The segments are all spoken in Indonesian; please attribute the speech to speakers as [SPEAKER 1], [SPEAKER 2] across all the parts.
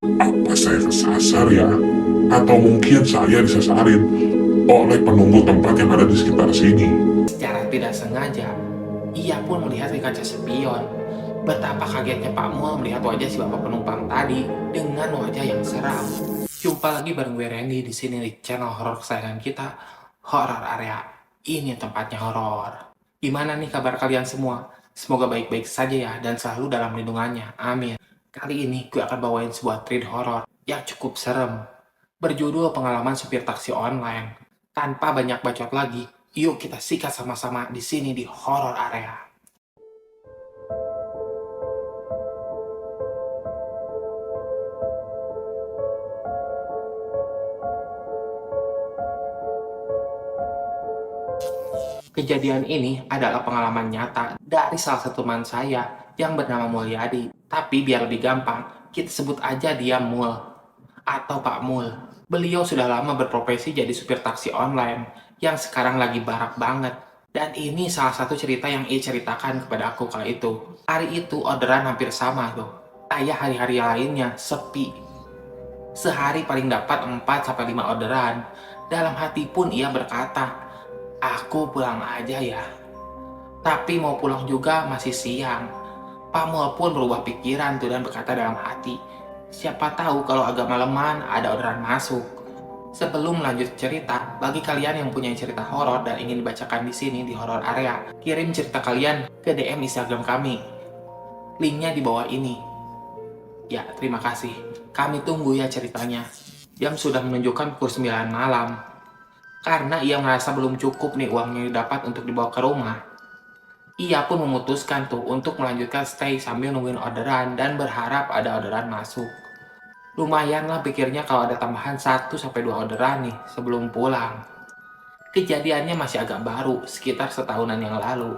[SPEAKER 1] Apa saya kesasar ya? Atau mungkin saya disasarin oleh penunggu tempat yang ada di sekitar sini?
[SPEAKER 2] Secara tidak sengaja, ia pun melihat ke kaca spion. Betapa kagetnya Pak Mul melihat wajah si bapak penumpang tadi dengan wajah yang seram. Jumpa lagi bareng gue Randy di sini di channel horor kesayangan kita, Horror Area. Ini tempatnya horor. Gimana nih kabar kalian semua? Semoga baik-baik saja ya dan selalu dalam lindungannya. Amin. Kali ini gue akan bawain sebuah thread horor yang cukup serem. Berjudul pengalaman supir taksi online. Tanpa banyak bacot lagi, yuk kita sikat sama-sama di sini di Horror Area. Kejadian ini adalah pengalaman nyata dari salah satu teman saya yang bernama Mulyadi. Tapi biar lebih gampang, kita sebut aja dia Mul atau Pak Mul. Beliau sudah lama berprofesi jadi supir taksi online yang sekarang lagi barak banget. Dan ini salah satu cerita yang ia ceritakan kepada aku kala itu. Hari itu orderan hampir sama tuh. Kayak hari-hari lainnya, sepi. Sehari paling dapat 4-5 orderan. Dalam hati pun ia berkata, aku pulang aja ya. Tapi mau pulang juga masih siang. Pak Mul pun berubah pikiran tuh dan berkata dalam hati, siapa tahu kalau agak maleman ada orderan masuk. Sebelum lanjut cerita, bagi kalian yang punya cerita horor dan ingin dibacakan di sini di Horror Area, kirim cerita kalian ke DM Instagram kami. Linknya di bawah ini. Ya, terima kasih. Kami tunggu ya ceritanya. Jam sudah menunjukkan pukul 9 malam. Karena ia merasa belum cukup nih uangnya yang didapat untuk dibawa ke rumah. Ia pun memutuskan tuh untuk melanjutkan stay sambil nungguin orderan dan berharap ada orderan masuk. Lumayan lah pikirnya kalau ada tambahan 1-2 orderan nih sebelum pulang. Kejadiannya masih agak baru, sekitar setahunan yang lalu.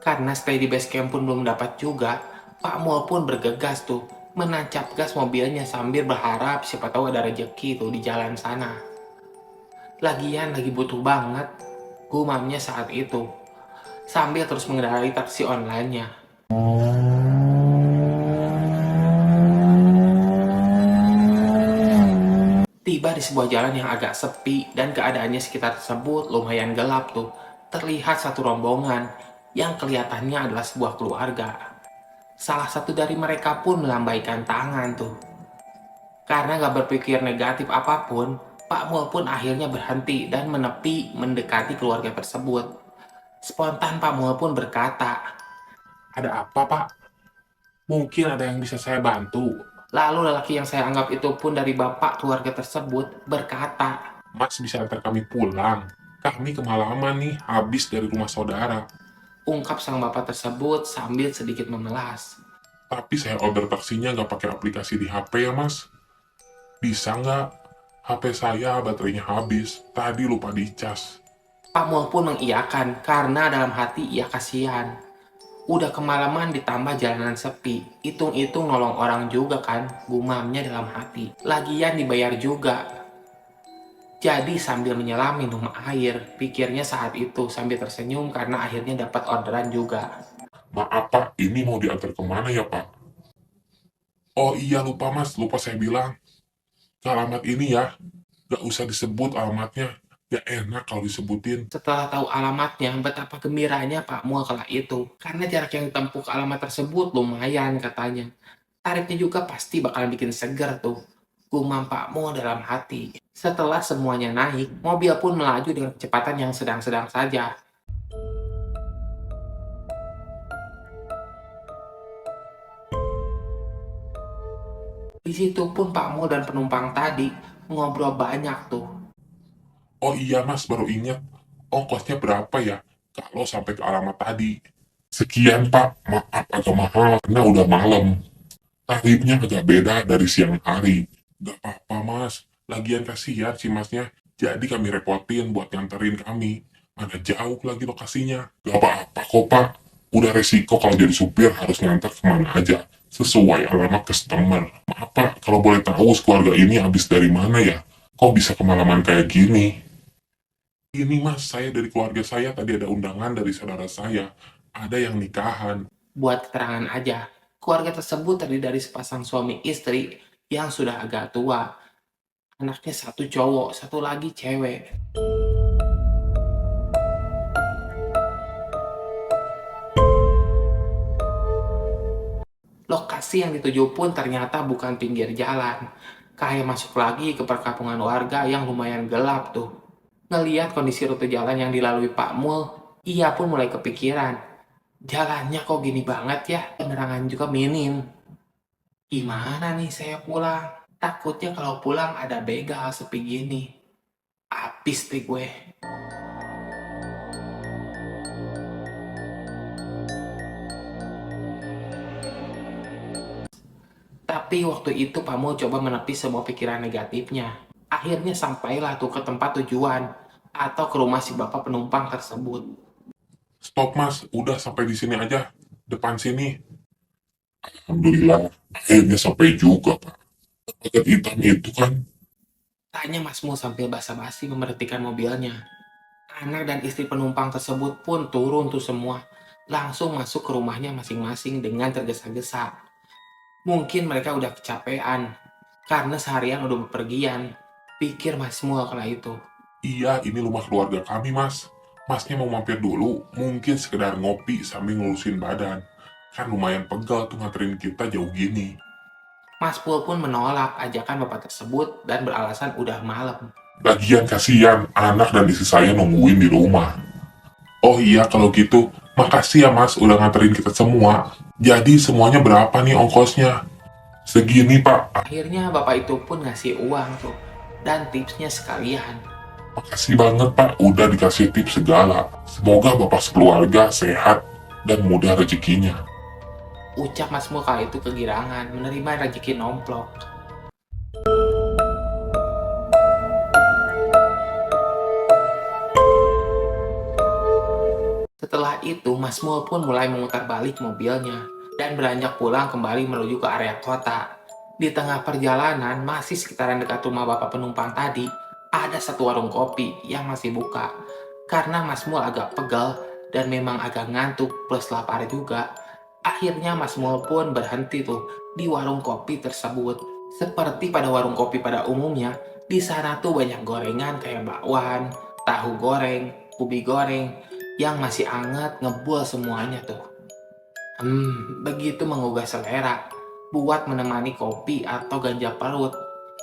[SPEAKER 2] Karena stay di base camp pun belum dapat juga, Pak Mul pun bergegas tuh menancap gas mobilnya sambil berharap siapa tahu ada rejeki tuh di jalan sana. Lagian lagi butuh banget, gumamnya saat itu, sambil terus mengendarai taksi online-nya. Tiba di sebuah jalan yang agak sepi dan keadaannya sekitar tersebut lumayan gelap tuh. Terlihat satu rombongan yang kelihatannya adalah sebuah keluarga. Salah satu dari mereka pun melambaikan tangan tuh. Karena gak berpikir negatif apapun, Pak Mul pun akhirnya berhenti dan menepi mendekati keluarga tersebut. Spontan Pak Mul pun berkata,
[SPEAKER 1] Ada apa, Pak? Mungkin ada yang bisa saya bantu.
[SPEAKER 2] lalu lelaki yang saya anggap itu pun dari bapak keluarga tersebut berkata,
[SPEAKER 1] Mas bisa antar kami pulang. Kami kemalaman nih, habis dari rumah saudara.
[SPEAKER 2] ungkap sang bapak tersebut sambil sedikit memelas.
[SPEAKER 1] Tapi saya order taksinya nggak pakai aplikasi di HP ya, Mas. Bisa nggak? HP saya baterainya habis. Tadi lupa dicas.
[SPEAKER 2] Pak Mul pun mengiyakan karena dalam hati ia kasihan. Udah kemalaman ditambah jalanan sepi. Hitung-hitung nolong orang juga kan, gumamnya dalam hati. Lagian dibayar juga. Jadi sambil menyelam minum air, pikirnya saat itu sambil tersenyum karena akhirnya dapat orderan juga.
[SPEAKER 1] Maaf, Pak. Ini mau diantar kemana ya, Pak? Oh iya, lupa, Mas. Lupa saya bilang. Ke alamat ini ya. Nggak usah disebut alamatnya. Gak enak kalau disebutin.
[SPEAKER 2] Setelah tahu alamatnya, betapa gembiranya Pak Mul kala itu. Karena jarak yang ditempuh ke alamat tersebut lumayan katanya. Tarifnya juga pasti bakalan bikin seger tuh. Gumam Pak Mul dalam hati. Setelah semuanya naik, mobil pun melaju dengan kecepatan yang sedang-sedang saja. Di situ pun Pak Mul dan penumpang tadi ngobrol banyak tuh.
[SPEAKER 1] Oh iya, Mas. Baru ingat. Ongkosnya berapa ya? Kalau sampai ke alamat tadi. Sekian, Pak. Maaf agak mahal karena udah malam. Tarifnya agak beda dari siang hari. Gak apa-apa, Mas. Lagian kasihan si Masnya. Jadi kami repotin buat nganterin kami. Mana jauh lagi lokasinya. Gak apa-apa kok, Pak. Udah resiko kalau jadi supir harus nganter kemana aja. Sesuai alamat customer. Maaf, Pak. Kalau boleh tahu keluarga ini habis dari mana ya? Kok bisa kemalaman kayak gini? Ini, Mas. Saya dari keluarga saya tadi ada undangan dari saudara saya. Ada yang nikahan.
[SPEAKER 2] Buat keterangan aja, keluarga tersebut terdiri dari sepasang suami istri yang sudah agak tua. Anaknya satu cowok, satu lagi cewek. Lokasi yang dituju pun ternyata bukan pinggir jalan. Kayak masuk lagi ke perkampungan warga yang lumayan gelap tuh. Ngeliat kondisi rute jalan yang dilalui Pak Mul, ia pun mulai kepikiran. Jalannya kok gini banget ya, penerangan juga minim. Gimana nih saya pulang? Takutnya kalau pulang ada begal sepi gini. Habis deh gue. Tapi waktu itu Pak Mul coba menepis semua pikiran negatifnya. Akhirnya sampailah tuh ke tempat tujuan atau ke rumah si bapak penumpang tersebut.
[SPEAKER 1] Stop mas, udah sampai di sini aja, depan sini. Alhamdulillah, akhirnya sampai juga pak. Paket hitam itu kan,
[SPEAKER 2] Tanya Mas Mul sambil basa-basi memerhatikan mobilnya. Anak dan istri penumpang tersebut pun turun tuh semua. Langsung masuk ke rumahnya masing-masing dengan tergesa-gesa. Mungkin mereka udah kecapean karena seharian udah bepergian. Pikir Mas Mul kala itu.
[SPEAKER 1] iya ini rumah keluarga kami mas. Masnya mau mampir dulu, mungkin sekedar ngopi sambil ngelusin badan. Kan lumayan pegal tuh nganterin kita jauh gini.
[SPEAKER 2] Mas Mul pun menolak ajakan bapak tersebut dan beralasan udah malam.
[SPEAKER 1] Lagian kasihan, anak dan istri saya nungguin di rumah. Oh iya kalau gitu, makasih ya mas udah nganterin kita semua. Jadi semuanya berapa nih ongkosnya? Segini pak.
[SPEAKER 2] Akhirnya bapak itu pun ngasih uang tuh dan tipsnya sekalian.
[SPEAKER 1] Makasih banget pak udah dikasih tips segala. Semoga bapak sekeluarga sehat dan mudah rezekinya.
[SPEAKER 2] Ucap Mas Mul kala itu kegirangan menerima rezeki nomplok. Setelah itu, Mas Mul pun mulai memutar balik mobilnya dan beranjak pulang kembali menuju ke area kota. Di tengah perjalanan, masih sekitaran dekat rumah bapak penumpang tadi, ada satu warung kopi yang masih buka. Karena Mas Mul agak pegal dan memang agak ngantuk plus lapar juga, akhirnya Mas Mul pun berhenti tuh di warung kopi tersebut. Seperti pada warung kopi pada umumnya, di sana tuh banyak gorengan kayak bakwan, tahu goreng, ubi goreng, yang masih anget ngebul semuanya tuh. Begitu menggugah selera buat menemani kopi atau ganja perut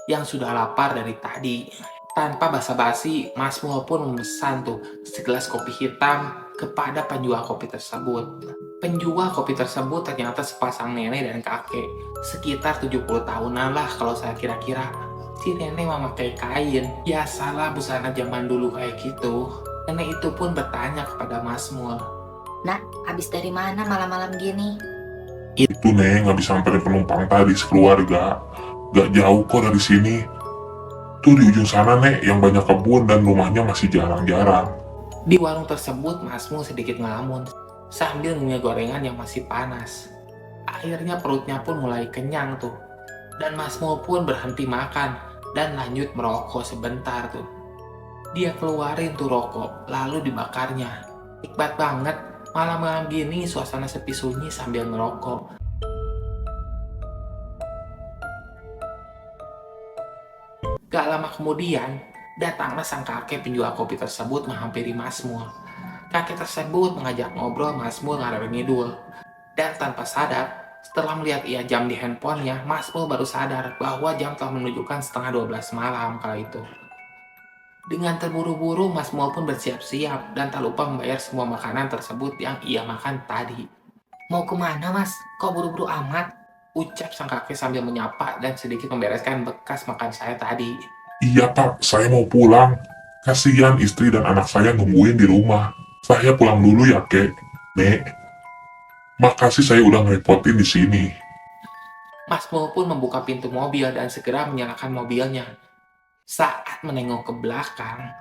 [SPEAKER 2] yang sudah lapar dari tadi. Tanpa basa-basi, Mas Mul pun memesan tuh segelas kopi hitam kepada penjual kopi tersebut. Penjual kopi tersebut ternyata sepasang nenek dan kakek, sekitar 70 tahunan lah kalau saya kira-kira. Si nenek memakai kain, biasalah busana zaman dulu kayak gitu. Nenek itu pun bertanya kepada Mas Mul.
[SPEAKER 3] Nak, habis dari mana malam-malam gini?
[SPEAKER 1] Itu neng habis samperin penumpang tadi sekeluarga. Gak jauh kok dari sini. Tuh di ujung sana nek yang banyak kebun dan rumahnya masih jarang-jarang.
[SPEAKER 2] Di warung tersebut, Mas Mul sedikit ngelamun sambil ngunyah gorengan yang masih panas. Akhirnya perutnya pun mulai kenyang tuh. Dan Mas Mul pun berhenti makan dan lanjut merokok sebentar tuh. Dia keluarin tuh rokok, lalu dibakarnya. Nikmat banget, malam-malam gini suasana sepi sunyi sambil ngerokok. Gak lama kemudian, datanglah sang kakek penjual kopi tersebut menghampiri Mas Mul. Kakek tersebut mengajak ngobrol Mas Mul ngalor ngidul. Dan tanpa sadar, setelah melihat ia jam di handphonenya, Mas Mul baru sadar bahwa jam telah menunjukkan setengah 12 malam kala itu. Dengan terburu-buru, Mas Mul pun bersiap-siap dan tak lupa membayar semua makanan tersebut yang ia makan tadi.
[SPEAKER 3] Mau kemana, Mas? Kok buru-buru amat?
[SPEAKER 2] Ucap sang kakek sambil menyapa dan sedikit membereskan bekas makan saya tadi.
[SPEAKER 1] Iya pak, saya mau pulang. Kasihan istri dan anak saya nungguin di rumah. Saya pulang dulu ya kek. Nek, makasih saya udah ngerepotin di sini.
[SPEAKER 2] Mas Mul pun membuka pintu mobil dan segera menyalakan mobilnya. Saat menengok ke belakang,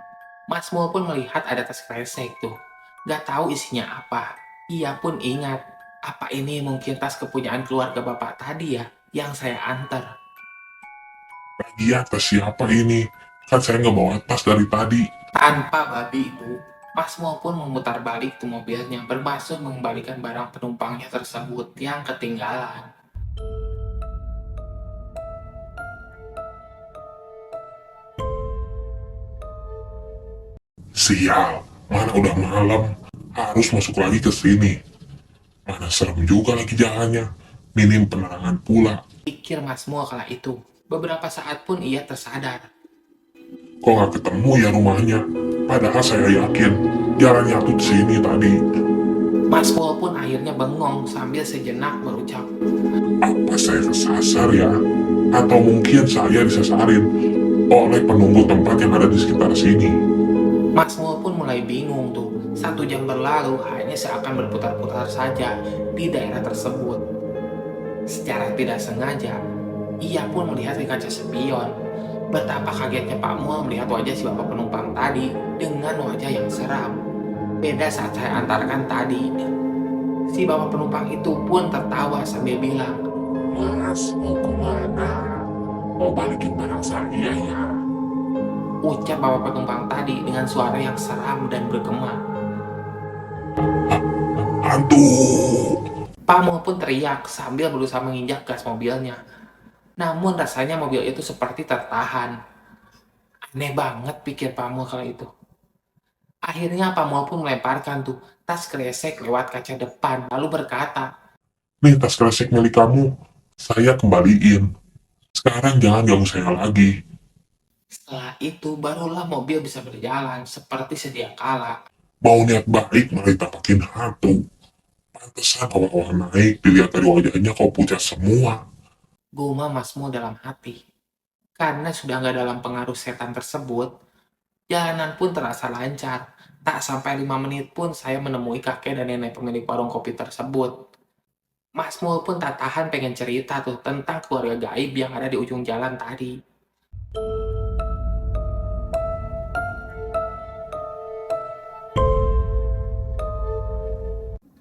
[SPEAKER 2] Mas Mul pun melihat ada tas kresek tuh. Gak tahu isinya apa. Ia pun ingat, apa ini mungkin tas kepunyaan keluarga bapak tadi ya, yang saya antar.
[SPEAKER 1] Lagian tas siapa ini? Kan saya nggak bawa tas dari tadi.
[SPEAKER 2] Tanpa babi itu, Mas Mul pun memutar balik tuh mobilnya, bermaksud mengembalikan barang penumpangnya tersebut yang ketinggalan.
[SPEAKER 1] Sial, mana udah malam, harus masuk lagi ke sini. Mana serem juga lagi jalannya, minim penerangan pula.
[SPEAKER 2] Pikir Mas Mul kala itu. Beberapa saat pun ia tersadar.
[SPEAKER 1] Kok nggak ketemu ya rumahnya? Padahal saya yakin jalannya tuh sini tadi.
[SPEAKER 2] Mas Mul pun akhirnya bengong sambil sejenak berucap.
[SPEAKER 1] Apa saya kesasar ya? Atau mungkin saya disasarin oleh penunggu tempat yang ada di sekitar sini?
[SPEAKER 2] Mas Mul pun mulai bingung tuh. 1 jam berlalu hanya seakan berputar-putar saja di daerah tersebut. Secara tidak sengaja, ia pun melihat di kaca spion. Betapa kagetnya Pak Mul melihat wajah si bapak penumpang tadi dengan wajah yang seram. Beda saat saya antarkan tadi. Si bapak penumpang itu pun tertawa sambil bilang,
[SPEAKER 1] Mas, mau kemana? Mau balikin barang saya ya?
[SPEAKER 2] ucap bapak penumpang tadi dengan suara yang seram dan bergema.
[SPEAKER 1] Hantu!
[SPEAKER 2] Pak Mul pun teriak sambil berusaha menginjak gas mobilnya. Namun rasanya mobil itu seperti tertahan. Aneh banget pikir Pak Mul kala itu. Akhirnya Pak Mul pun melemparkan tuh tas kresek lewat kaca depan lalu berkata,
[SPEAKER 1] Nih tas kresek milik kamu, saya kembaliin. Sekarang jangan ganggu saya lagi.
[SPEAKER 2] setelah itu barulah mobil bisa berjalan seperti sedia kala.
[SPEAKER 1] Mau niat baik malah ditampakin hantu. Pantesan awal-awal naik, dilihat dari wajahnya kok pucat semua.
[SPEAKER 2] Gumam Mas Mul dalam hati. Karena sudah nggak dalam pengaruh setan tersebut, jalanan pun terasa lancar. Tak sampai 5 menit pun saya menemui kakek dan nenek pemilik warung kopi tersebut. Mas Mul pun tak tahan pengen cerita tuh tentang keluarga gaib yang ada di ujung jalan tadi.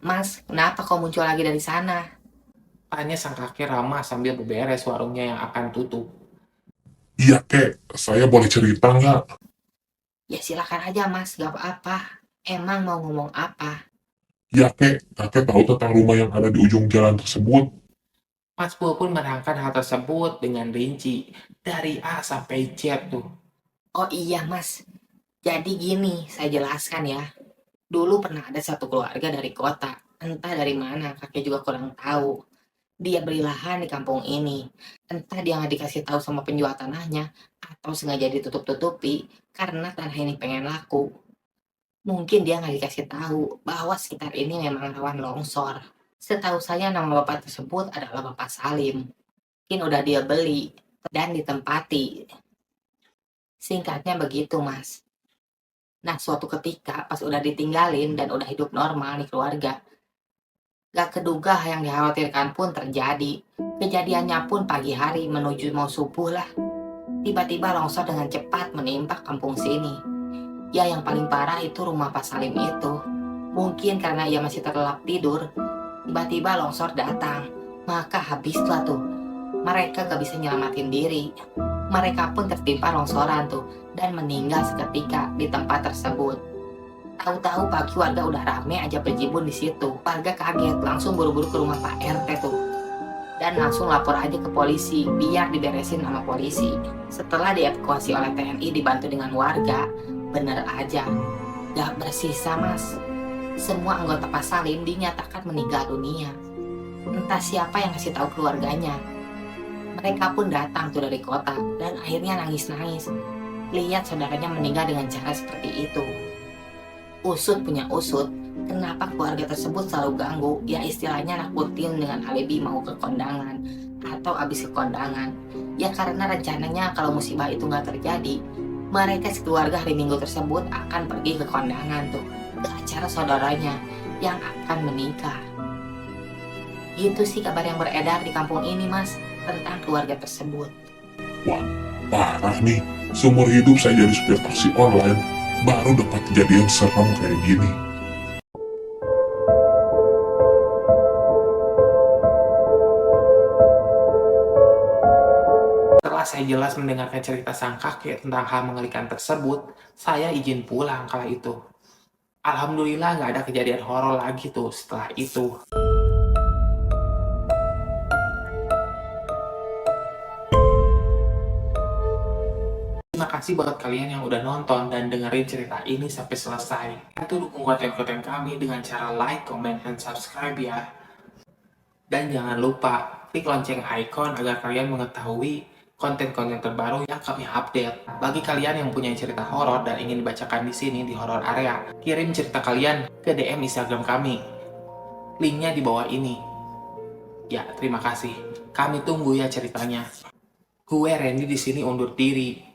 [SPEAKER 3] Mas, kenapa kau muncul lagi dari sana?
[SPEAKER 2] Tanya sang kakek ramah sambil beberes warungnya yang akan tutup.
[SPEAKER 1] Iya kek, saya boleh cerita nggak?
[SPEAKER 3] Ya silakan aja mas, gak apa-apa. Emang mau ngomong apa?
[SPEAKER 1] Iya kek, kakek tahu tentang rumah yang ada di ujung jalan tersebut.
[SPEAKER 2] Mas Mul pun menerangkan hal tersebut dengan rinci, dari A sampai Z tuh.
[SPEAKER 3] Oh iya mas, jadi gini saya jelaskan ya. Dulu pernah ada satu keluarga dari kota, entah dari mana, kakek juga kurang tahu. Dia beli lahan di kampung ini. Entah dia nggak dikasih tahu sama penjual tanahnya, atau sengaja ditutup-tutupi karena tanah ini pengen laku. Mungkin dia nggak dikasih tahu bahwa sekitar ini memang rawan longsor. Setahu saya nama bapak tersebut adalah Bapak Salim. Mungkin udah dia beli dan ditempati. Singkatnya begitu mas. Nah suatu ketika pas udah ditinggalin dan udah hidup normal nih keluarga, gak keduga yang dikhawatirkan pun terjadi. Kejadiannya pun pagi hari menuju mau subuh lah. Tiba-tiba longsor dengan cepat menimpa kampung sini. Ya yang paling parah itu rumah Pak Salim itu. Mungkin karena ia masih terlelap tidur, tiba-tiba longsor datang. Maka habislah tuh. Mereka gak bisa nyelamatin diri. Mereka pun tertimpa longsoran tuh dan meninggal seketika di tempat tersebut. Tahu-tahu pagi warga udah rame aja berjibun di situ. Warga kaget, langsung buru-buru ke rumah Pak RT tuh. Dan langsung lapor aja ke polisi, biar diberesin sama polisi. Setelah dievakuasi oleh TNI dibantu dengan warga, bener aja, gak bersisa mas. Semua anggota Pak Salim dinyatakan meninggal dunia. Entah siapa yang kasih tahu keluarganya. Mereka pun datang tuh dari kota dan akhirnya nangis-nangis. Lihat saudaranya meninggal dengan cara seperti itu. Usut punya usut, kenapa keluarga tersebut selalu ganggu, ya istilahnya nakutin dengan alibi mau ke kondangan atau abis ke kondangan. Ya karena rencananya kalau musibah itu nggak terjadi, mereka sekeluarga hari Minggu tersebut akan pergi ke kondangan tuh, ke acara saudaranya yang akan menikah. Gitu sih kabar yang beredar di kampung ini mas, tentang keluarga tersebut.
[SPEAKER 1] Wah, parah nih. Seumur hidup saya jadi supir taksi online, baru dapat kejadian serem kayak gini.
[SPEAKER 2] Setelah saya jelas mendengarkan cerita sang kakek tentang hal mengerikan tersebut, saya izin pulang kala itu. Alhamdulillah nggak ada kejadian horor lagi tuh setelah itu. Terima kasih buat kalian yang udah nonton dan dengerin cerita ini sampai selesai. Bantu dukung konten-konten kami dengan cara like, comment, dan subscribe ya. Dan jangan lupa klik lonceng icon agar kalian mengetahui konten-konten terbaru yang kami update. Bagi kalian yang punya cerita horor dan ingin dibacakan di sini di horror area, kirim cerita kalian ke DM Instagram kami. Linknya di bawah ini. Ya, terima kasih. Kami tunggu ya ceritanya. Gue Randy di sini undur diri.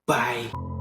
[SPEAKER 2] Bye.